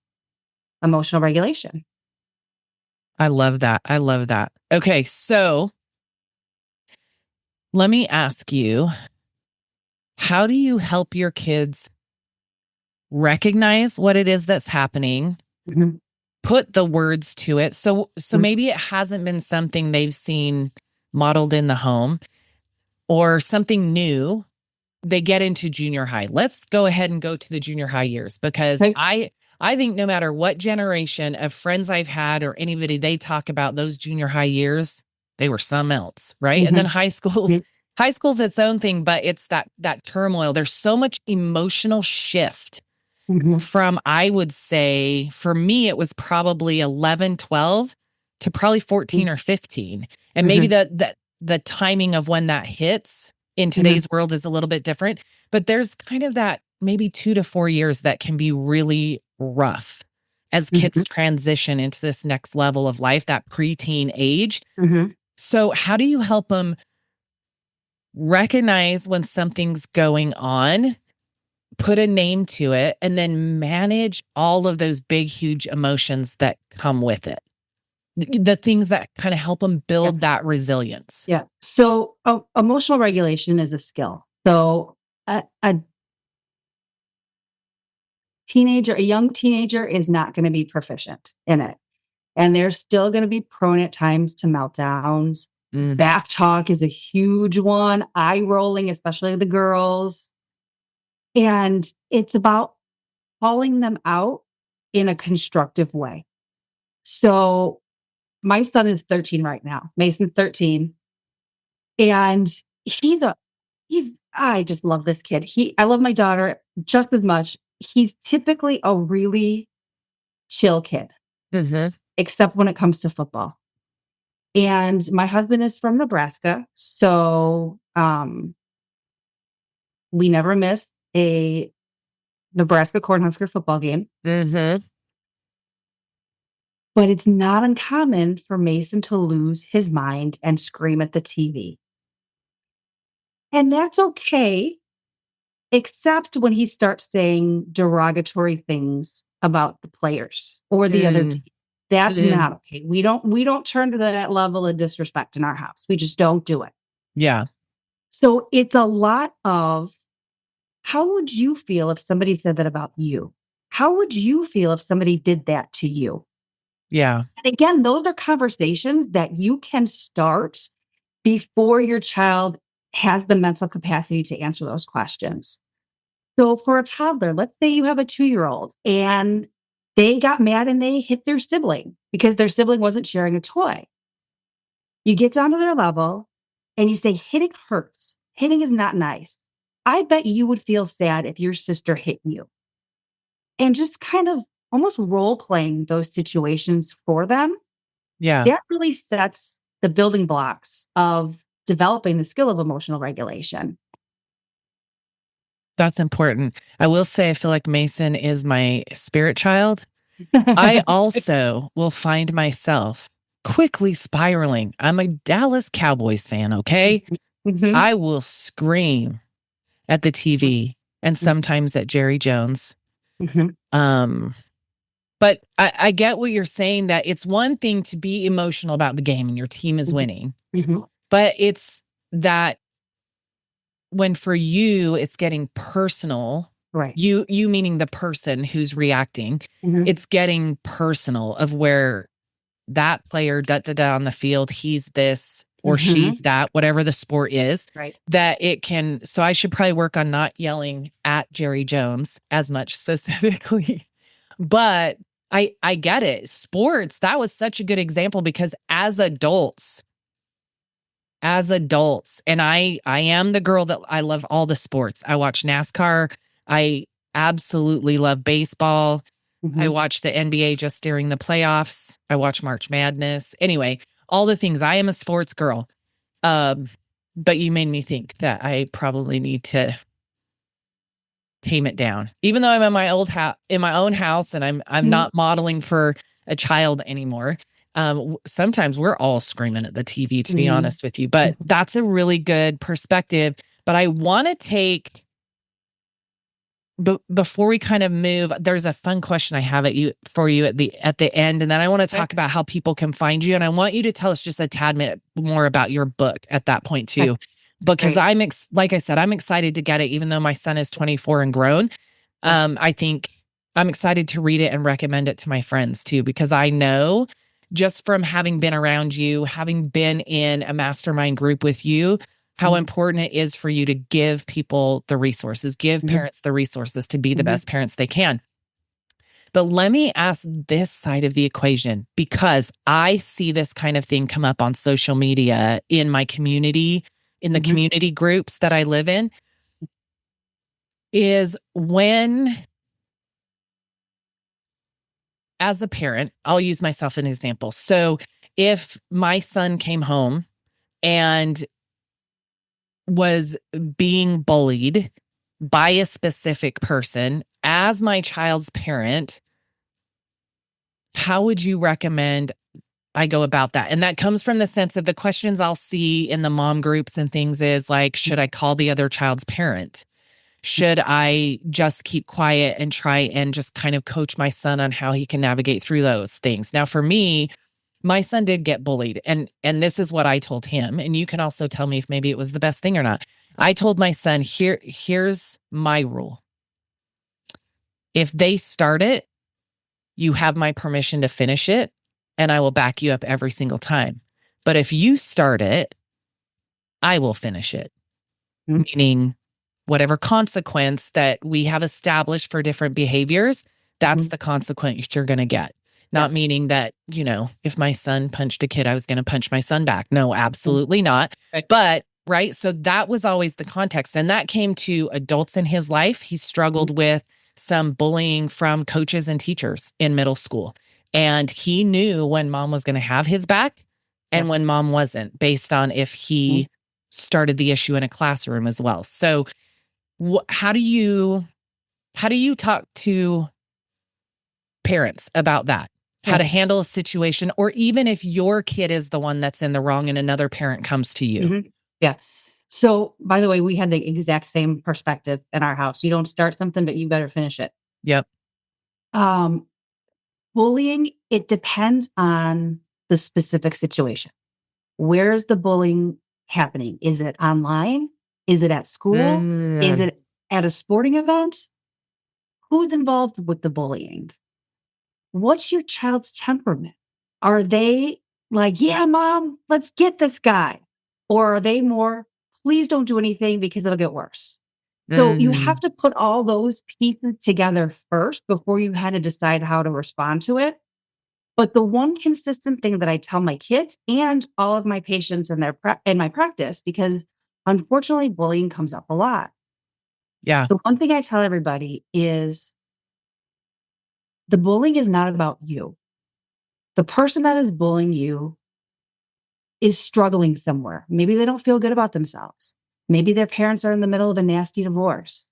emotional regulation. I love that. I love that. Okay, so let me ask you, how do you help your kids recognize what it is that's happening, put the words to it? So maybe it hasn't been something they've seen modeled in the home, or something new. They get into junior high. Let's go ahead and go to the junior high years, because I think no matter what generation of friends I've had or anybody, they talk about those junior high years, they were something else, right? And then high school's its own thing, but it's that turmoil. There's so much emotional shift from, I would say, for me, it was probably 11, 12 to probably 14 or 15. And maybe the timing of when that hits in today's world is a little bit different, but there's kind of that maybe 2 to 4 years that can be really rough as kids transition into this next level of life, that preteen age. So how do you help them recognize when something's going on, put a name to it, and then manage all of those big, huge emotions that come with it? The things that kind of help them build that resilience. Yeah. So emotional regulation is a skill. So a young teenager is not going to be proficient in it. And they're still going to be prone at times to meltdowns. Back talk is a huge one. Eye rolling, especially the girls. And it's about calling them out in a constructive way. So my son is 13 right now. Mason's 13. And he's I just love this kid. I love my daughter just as much. He's typically a really chill kid, except when it comes to football. And my husband is from Nebraska. So we never missed a Nebraska Cornhusker football game. But it's not uncommon for Mason to lose his mind and scream at the TV. And that's okay, except when he starts saying derogatory things about the players or the other team. That's not okay. We don't turn to that level of disrespect in our house. We just don't do it. Yeah. So it's a lot of, how would you feel if somebody said that about you? How would you feel if somebody did that to you? Yeah. And again, those are conversations that you can start before your child has the mental capacity to answer those questions. So for a toddler, let's say you have a 2-year-old and they got mad and they hit their sibling because their sibling wasn't sharing a toy. You get down to their level and you say, hitting hurts. Hitting is not nice. I bet you would feel sad if your sister hit you. And just kind of almost role playing those situations for them. Yeah. That really sets the building blocks of developing the skill of emotional regulation. That's important. I will say, I feel like Mason is my spirit child. I also will find myself quickly spiraling. I'm a Dallas Cowboys fan, okay? I will scream at the TV and sometimes at Jerry Jones. But I get what you're saying, that it's one thing to be emotional about the game and your team is winning. But it's that when for you, it's getting personal. Right. You meaning the person who's reacting. It's getting personal of where that player, on the field, he's this or she's that, whatever the sport is. Right. That it can, so I should probably work on not yelling at Jerry Jones as much specifically. But I get it. Sports, that was such a good example because as adults, and I am the girl that I love all the sports. I watch NASCAR. I absolutely love baseball. I watch the NBA just during the playoffs. I watch March Madness. Anyway, all the things. I am a sports girl. But you made me think that I probably need to tame it down. Even though I'm in my own house and I'm not modeling for a child anymore. Sometimes we're all screaming at the TV, to be honest with you, but that's a really good perspective. But I want to take, before we kind of move, there's a fun question I have for you at the end. And then I want to talk about how people can find you. And I want you to tell us just a tad bit more about your book at that point too, because like I said, I'm excited to get it, even though my son is 24 and grown. I think I'm excited to read it and recommend it to my friends too, because I know, just from having been around you, having been in a mastermind group with you, how important it is for you to give people the resources, give parents the resources to be the best parents they can. But let me ask this side of the equation, because I see this kind of thing come up on social media in my community, in the community groups that I live in, is when, as a parent, I'll use myself as an example. So if my son came home and was being bullied by a specific person, as my child's parent, how would you recommend I go about that? And that comes from the sense of the questions I'll see in the mom groups and things is like, should I call the other child's parent? Should I just keep quiet and try and just kind of coach my son on how he can navigate through those things? Now, for me, my son did get bullied, and this is what I told him. And you can also tell me if maybe it was the best thing or not. I told my son, here's my rule. If they start it, you have my permission to finish it. and I will back you up every single time. But if you start it, I will finish it. Mhm. Meaning whatever consequence that we have established for different behaviors, that's Mhm. the consequence you're going to get. Not Yes. meaning that, if my son punched a kid, I was going to punch my son back. No, Mhm. absolutely not. Right. But, right. So that was always the context. And that came to adults in his life. He struggled with some bullying from coaches and teachers in middle school. And he knew when mom was going to have his back and Yep. when mom wasn't, based on if he started the issue in a classroom as well. So how do you talk to parents about that? How Yeah. to handle a situation, or even if your kid is the one that's in the wrong and another parent comes to you? Mhm. Yeah. So, by the way, we had the exact same perspective in our house. You don't start something, but you better finish it. Yep. Um, Bullying, it depends on the specific situation. Where's the bullying happening? Is it online? Is it at school? Is Mm, it at a sporting event? Who's involved with the bullying? What's your child's temperament? Are they like, yeah, mom, let's get this guy? Or are they more, please don't do anything because it'll get worse? So you have mm, to put all those pieces together first before you kind of decide how to respond to it. But the one consistent thing that I tell my kids and all of my patients in my practice, because unfortunately bullying comes up a lot. yeah. The one thing I tell everybody is the bullying is not about you. The person that is bullying you is struggling somewhere. Maybe they don't feel good about themselves. Maybe their parents are in the middle of a nasty divorce.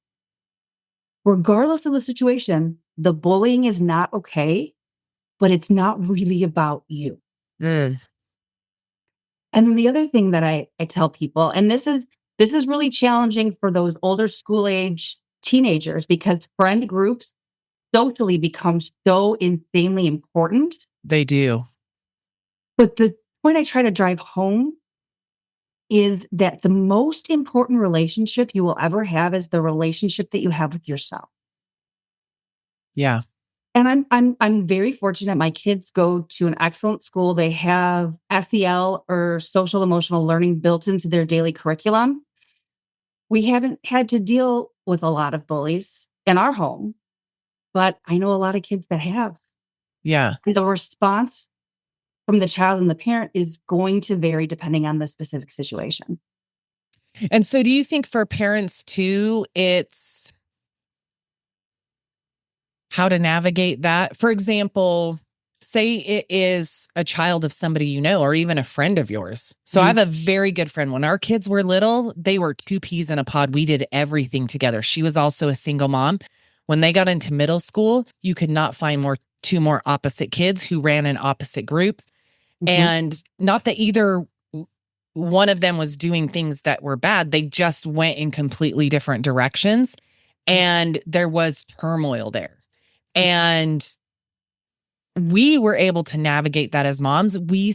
Regardless of the situation, the bullying is not okay, but it's not really about you. Mm, And then the other thing that I tell people, and this is really challenging for those older school age teenagers because friend groups socially become so insanely important. they do. But the point I try to drive home is that the most important relationship you will ever have is the relationship that you have with yourself. Yeah. And I'm very fortunate. My kids go to an excellent school. They have SEL or social emotional learning built into their daily curriculum. We haven't had to deal with a lot of bullies in our home, but I know a lot of kids that have. Yeah. The response from the child and the parent is going to vary depending on the specific situation. And so do you think for parents too, it's how to navigate that? For example, say it is a child of somebody you know, or even a friend of yours. So I have Mhm. a very good friend. When our kids were little, they were two peas in a pod. We did everything together. She was also a single mom. When they got into middle school, you could not find two more opposite kids who ran in opposite groups. Mhm. And not that either one of them was doing things that were bad, they just went in completely different directions. And there was turmoil there. And we were able to navigate that as moms. We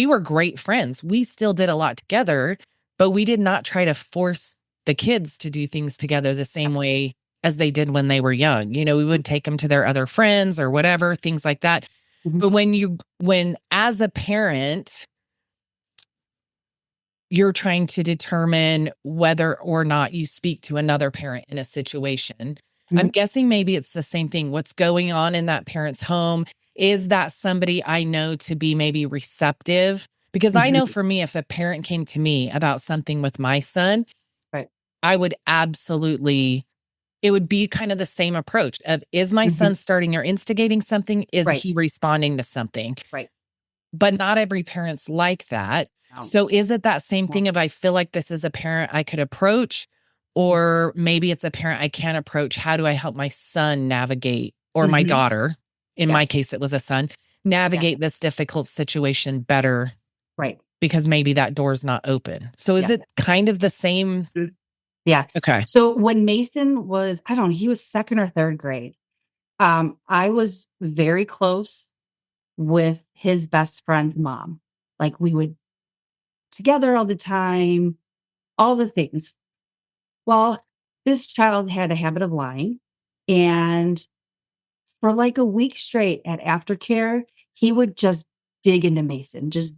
were great friends. We still did a lot together, but we did not try to force the kids to do things together the same way as they did when they were young. We would take them to their other friends or whatever, things like that. Mhm. But when as a parent, you're trying to determine whether or not you speak to another parent in a situation. I'm Mhm. guessing maybe it's the same thing. What's going on in that parent's home? Is that somebody I know to be maybe receptive? Because I know Mhm. for me, if a parent came to me about something with my son, Right. I would absolutely, it would be kind of the same approach of, is my Mhm. son starting or instigating something? Is Right. he responding to something? Right. But not every parent's like that. No. So is it that same No. thing if I feel like this is a parent I could approach, or maybe it's a parent I can't approach? How do I help my son navigate, or my Mhm. daughter, in my Yes. case, it was a son, Yeah. navigate this difficult situation better Right. because maybe that door's not open? So is Yeah. it kind of the same? Mm. Yeah. Okay. So when Mason was, I don't know, he was second or third grade. I was very close with his best friend's mom. Like we would together all the time, all the things. Well, this child had a habit of lying. And for like a week straight at aftercare, he would just dig into Mason. Just,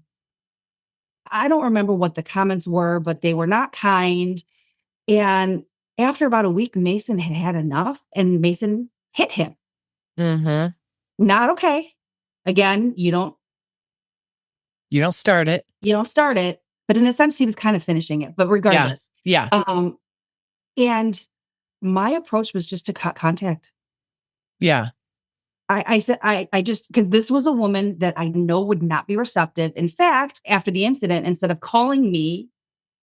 I don't remember what the comments were, but they were not kind. And after about a week, Mason had had enough and Mason hit him. Mm-hmm. Not okay. Again, You don't start it. you don't start it, but in a sense, he was kind of finishing it. But regardless, Yeah. and my approach was just to cut contact. Yeah. I said, I just, because this was a woman that I know would not be receptive. In fact, after the incident, instead of calling me,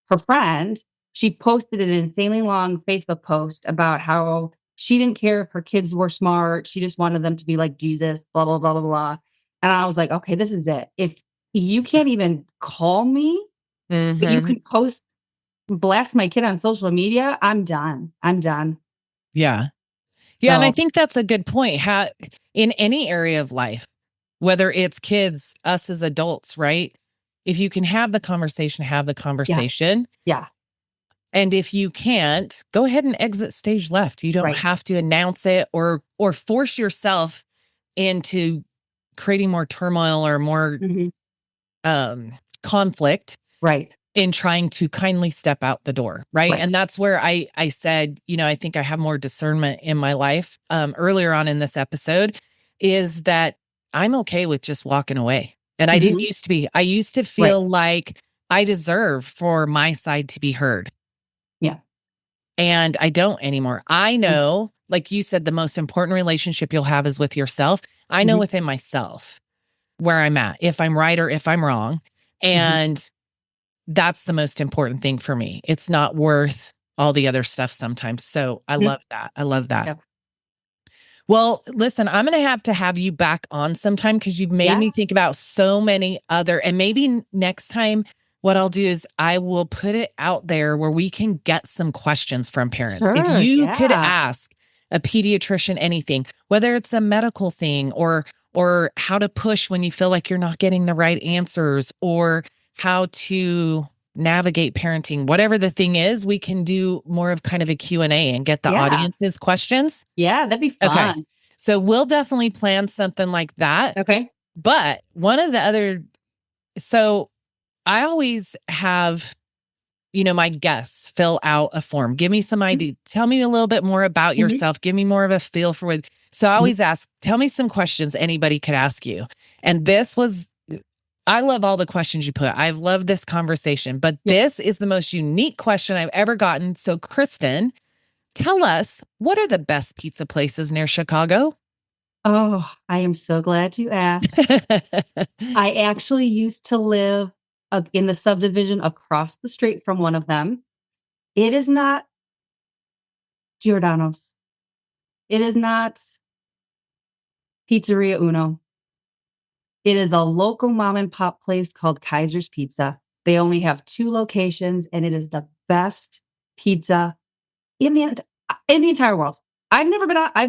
her friend, she posted an insanely long Facebook post about how she didn't care if her kids were smart. She just wanted them to be like Jesus, blah, blah, blah, blah, blah. And I was like, okay, this is it. If you can't even call me, but you can blast my kid on social media, I'm done. I'm done. Yeah. Yeah. And I think that's a good point. In any area of life, whether it's kids, us as adults, right? If you can have the conversation, have the conversation. Yes. Yeah. And if you can't, go ahead and exit stage left. You don't have to announce it or force yourself into creating more turmoil or more conflict. Right. In trying to kindly step out the door. Right. And that's where I said, I think I have more discernment in my life earlier on in this episode, is that I'm okay with just walking away. And I didn't used to be. I used to feel like I deserve for my side to be heard. Yeah. And I don't anymore. I know, like you said, the most important relationship you'll have is with yourself. I know within myself where I'm at, if I'm right or if I'm wrong. And that's the most important thing for me. It's not worth all the other stuff sometimes. So I love that. I love that. Yep. Well, listen, I'm going to have you back on sometime because you've made me think about so many other, and maybe next time what I'll do is I will put it out there where we can get some questions from parents. Sure, if you could ask a pediatrician anything, whether it's a medical thing or how to push when you feel like you're not getting the right answers, or how to navigate parenting, whatever the thing is, we can do more of kind of a Q&A and get the audience's questions. Yeah, that'd be fun. Okay. So we'll definitely plan something like that. Okay. But one of the other, so I always have, my guests fill out a form. Give me some idea. Tell me a little bit more about yourself. Give me more of a feel for what. So I always ask, tell me some questions anybody could ask you. And I love all the questions you put. I've loved this conversation, but this is the most unique question I've ever gotten. So Kristen, tell us, what are the best pizza places near Chicago? Oh, I am so glad you asked. I actually used to live in the subdivision across the street from one of them. It is not Giordano's. It is not Pizzeria Uno. It is a local mom and pop place called Kaiser's Pizza. They only have 2 locations, and it is the best pizza in the entire world. I've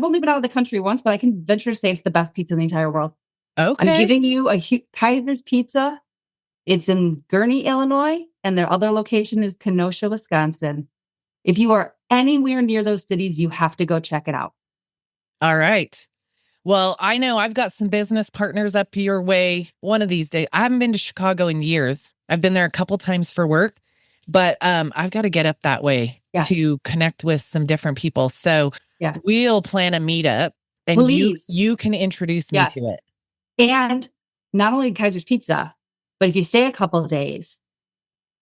only been out of the country once, but I can venture to say it's the best pizza in the entire world. Okay. I'm giving you a Kaiser's Pizza. It's in Gurnee, Illinois, and their other location is Kenosha, Wisconsin. If you are anywhere near those cities, you have to go check it out. All right. Well, I know I've got some business partners up your way one of these days. I haven't been to Chicago in years. I've been there a couple times for work, but I've got to get up that way to connect with some different people. So we'll plan a meetup, and you can introduce me to it. And not only Kaiser's Pizza, but if you stay a couple of days,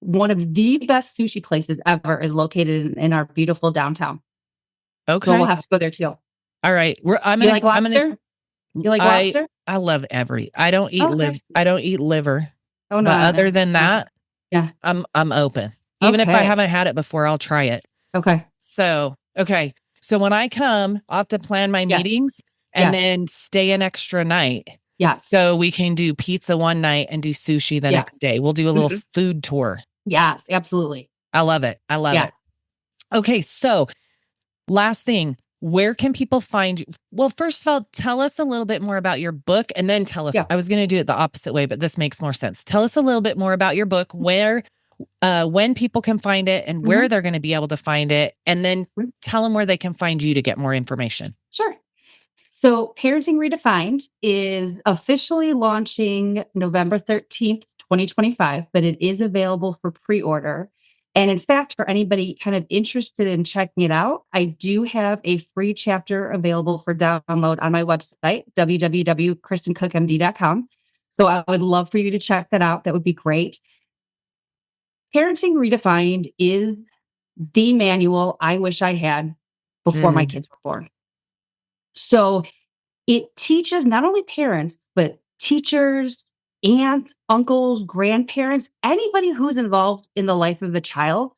one of the best sushi places ever is located in our beautiful downtown. Okay. So we'll have to go there too. All right. You like lobster? You like lobster? I love I don't eat I don't eat liver. Oh no. But other than that, I'm open. Even if I haven't had it before, I'll try it. Okay. So when I come, I'll have to plan my meetings and then stay an extra night. Yeah. So we can do pizza one night and do sushi the next day. We'll do a little food tour. Yes, absolutely. I love it. I love it. Okay. So last thing. Where can people find you? Well, first of all, tell us a little bit more about your book, and then tell us, I was going to do it the opposite way, but this makes more sense. Tell us a little bit more about your book, when people can find it and where they're going to be able to find it, and then tell them where they can find you to get more information. Sure. So Parenting Redefined is officially launching November 13th, 2025, but it is available for pre-order. And in fact, for anybody kind of interested in checking it out, I do have a free chapter available for download on my website, www.kristencookmd.com. So I would love for you to check that out. That would be great. Parenting Redefined is the manual I wish I had before my Mm, kids were born. So it teaches not only parents, but teachers, aunts, uncles, grandparents, anybody who's involved in the life of a child.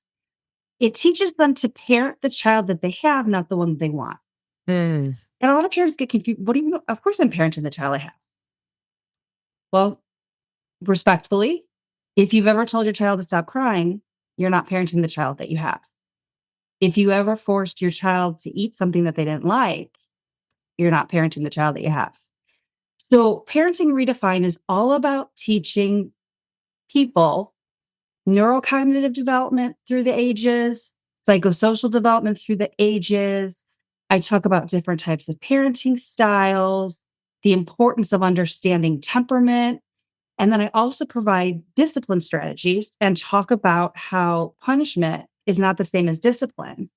It teaches them to parent the child that they have, not the one they want. mm. And a lot of parents get confused. What do you mean? Of course, I'm parenting the child I have. Well, respectfully, if you've ever told your child to stop crying, you're not parenting the child that you have. If you ever forced your child to eat something that they didn't like, you're not parenting the child that you have. So, Parenting Redefined is all about teaching people neurocognitive development through the ages, psychosocial development through the ages. I talk about different types of parenting styles, the importance of understanding temperament. And then I also provide discipline strategies and talk about how punishment is not the same as discipline.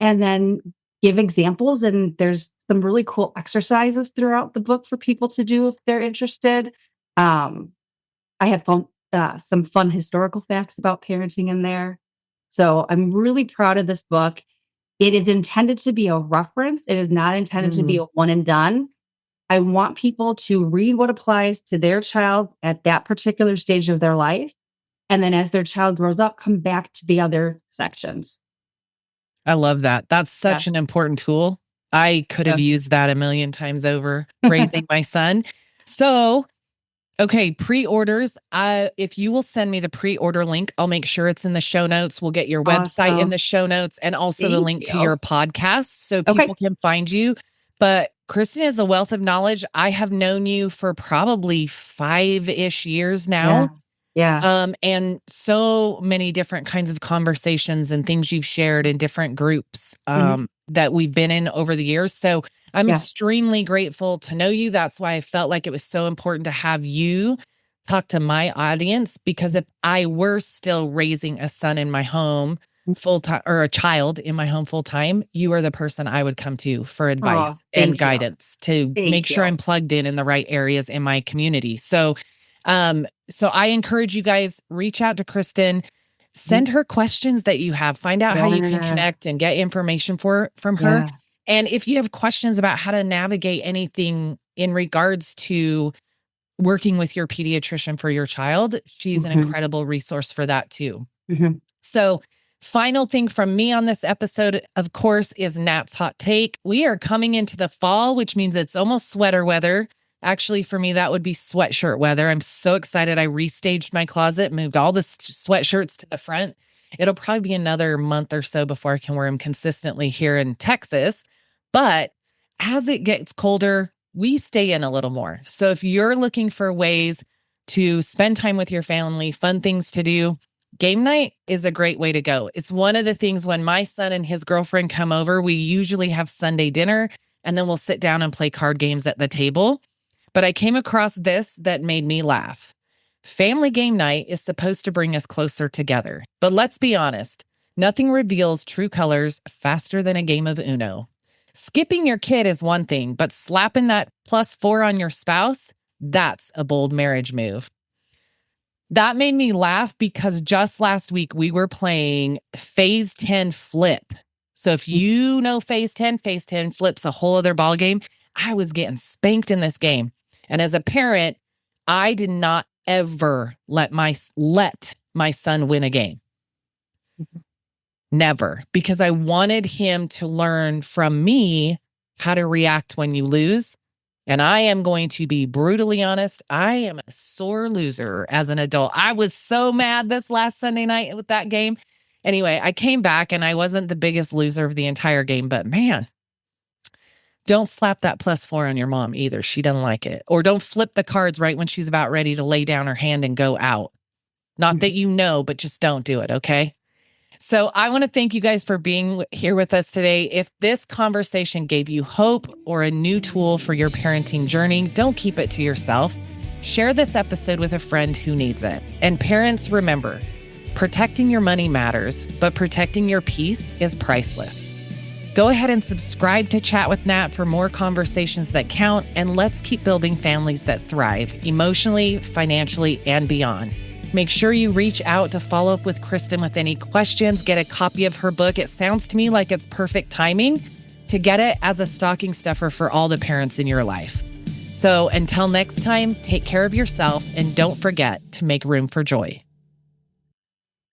And then give examples. And there's some really cool exercises throughout the book for people to do if they're interested. Um, I have some fun historical facts about parenting in there. So I'm really proud of this book. It is intended to be a reference. It is not intended to be Mm. a one and done. I want people to read what applies to their child at that particular stage of their life. And then as their child grows up, come back to the other sections. I love that. That's Yeah. such an important tool. I could have used that a million times over raising my son. So, okay, pre-orders. If you will send me the pre-order link, I'll make sure it's in the show notes. We'll get your website in Awesome. the show notes and also the Thank link to you. your podcast so Okay. people can find you. But Kristen is a wealth of knowledge. I have known you for probably 5-ish years Yeah. now. Yeah. And so many different kinds of conversations and things you've shared in different groups Mhm. that we've been in over the years. So I'm Yeah. extremely grateful to know you. That's why I felt like it was so important to have you talk to my audience, because if I were still raising a son in my home full time, or a child in my home full time, you are the person I would come to for Oh, advice and thank you. guidance to make Thank sure you. I'm plugged in the right areas in my community. So I encourage you guys, reach out to Kristen, send her questions that you have, find out how you can Yeah. connect and get information from her. Yeah. And if you have questions about how to navigate anything in regards to working with your pediatrician for your child, she's an Mhm. incredible resource for that too. Mhm. So, final thing from me on this episode, of course, is Nat's hot take. We are coming into the fall, which means it's almost sweater weather. Actually, for me, that would be sweatshirt weather. I'm so excited. I restaged my closet, moved all the sweatshirts to the front. It'll probably be another month or so before I can wear them consistently here in Texas. But as it gets colder, we stay in a little more. So if you're looking for ways to spend time with your family, fun things to do, game night is a great way to go. It's one of the things when my son and his girlfriend come over, we usually have Sunday dinner and then we'll sit down and play card games at the table. But I came across this that made me laugh. Family game night is supposed to bring us closer together. But let's be honest, nothing reveals true colors faster than a game of Uno. Skipping your kid is one thing, but slapping that +4 on your spouse, that's a bold marriage move. That made me laugh because just last week we were playing Phase 10 Flip. So if you know Phase 10 Flip's a whole other ball game. I was getting spanked in this game. And as a parent, I did not ever let my son win a game. Never, because I wanted him to learn from me how to react when you lose. And I am going to be brutally honest. I am a sore loser as an adult. I was so mad this last Sunday night with that game. Anyway, I came back and I wasn't the biggest loser of the entire game, but man, don't slap that +4 on your mom either. She doesn't like it. Or don't flip the cards right when she's about ready to lay down her hand and go out. Not that you know, but just don't do it, okay? So I want to thank you guys for being here with us today. If this conversation gave you hope or a new tool for your parenting journey, don't keep it to yourself. Share this episode with a friend who needs it. And parents, remember, protecting your money matters, but protecting your peace is priceless. Go ahead and subscribe to Chat with Nat for more conversations that count, and let's keep building families that thrive emotionally, financially, and beyond. Make sure you reach out to follow up with Kristen with any questions. Get a copy of her book. It sounds to me like it's perfect timing to get it as a stocking stuffer for all the parents in your life. So until next time, take care of yourself and don't forget to make room for joy.